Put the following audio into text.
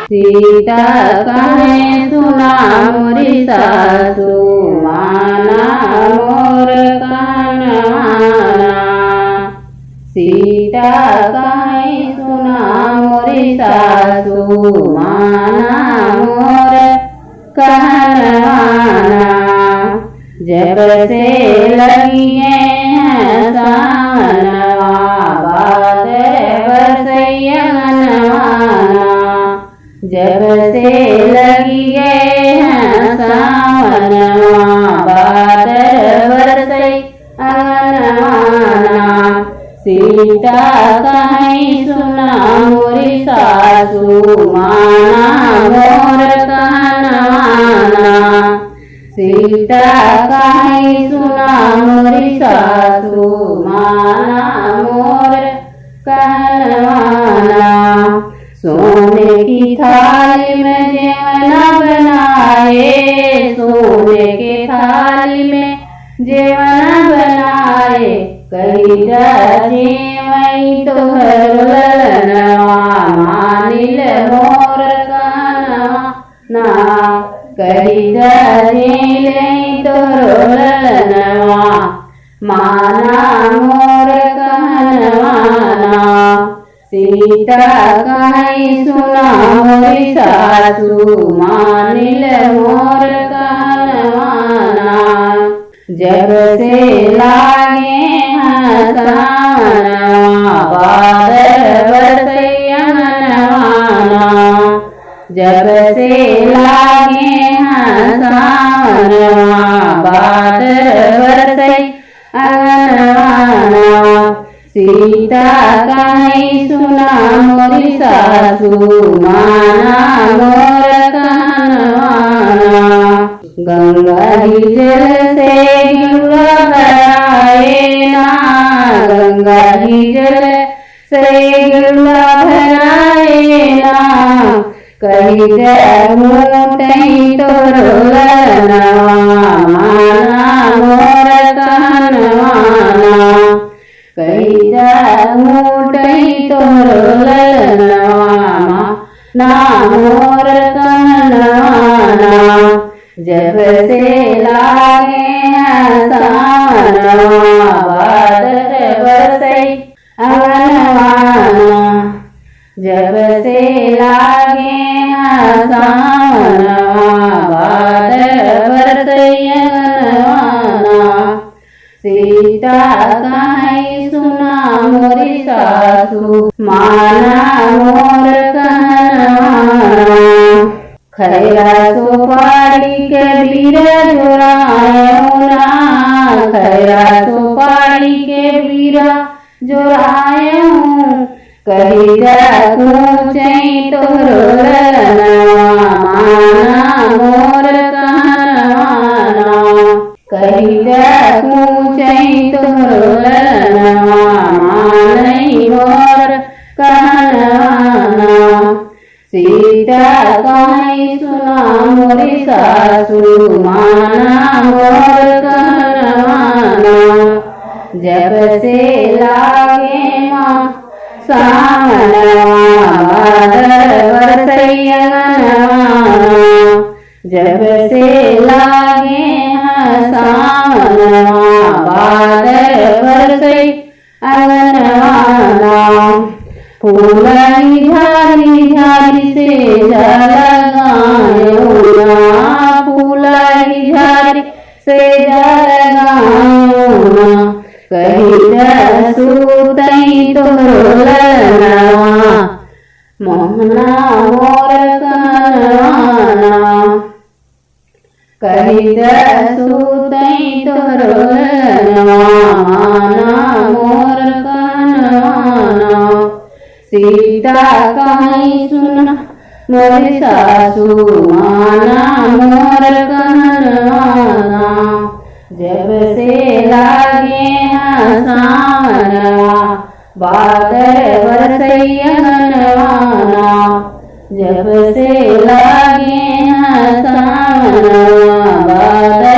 सीता कहे सुना मोरी सासू माना मोर कहनवाना। सीता कहे सुना मोरी सासू माना मोर कहनवाना। जब से लगिए सावनवा बादल बरसैयनवाना। जब से लगिए सावनवा बादल बरसैयनवाना। सीता कहे सुना मोरी सासू माना मोर कहनवाना। सीता कहे सुना मोरी सासू माना मोर कहनवाना। सोने की थाली में जेवना बनाए, सोने की थाली में जेवना बनाए। कही जाती मई तोहर ललनवा मानिल मोर कहनवाना। कही जाती तोहर ललनवा माना मोर कहनवाना। सीता कहे सुना मोरी सासू मानिल मोर कहनवाना। जब से लागे सावनवा बादल बरसैयनवाना। जब से लागे सावनवा बादल बरसैयनवाना। सीता कहे सुना मोरी सासू माना मोर कहनवाना। गंगा जल से गिरुआ भराए ना, गंगा जल से गिरुआ भराए ना। कही जमुटई तोर ललनवा माना मोर कहनवाना। कही जमुटई तोर ललनवा ना मोर कहनवाना। जब से लागे सावनवा बादल बरसैयनवाना। जब से लागे सावनवा बादल बरसैयनवाना। सीता कहे सुना मोरी सासू माना मोर कहनवाना। खैरा सुपारी के बीर जोरायो ना, खैरा सुपारी के बीर जोरायो। कही जूचई तोर ललनवा माना मोर कहनवाना। कही जूचई तोर ललनवा मानई मोर कहनवाना। सीता कहे सुना मोरी सासू माना मोर कहनवाना। जब से लागे सावनवा बादल बरसैयनवाना। जब से लागे सावनवा बादल बरसैयनवाना। फूलाई झारी झारी से जलगायो ना, फूलाई झारी से जलगायो ना। कही जसूतई तोर ललनवा मोहना मोर कहनवाना। कही जसूतई तोर ललनवा माना मोर कहनवाना। सीता कहे सुना मोरी सासू माना मोर कहनवाना। जब से लागे सावनवा बादल बरसैयनवाना। जब से लागे सावनवा बादल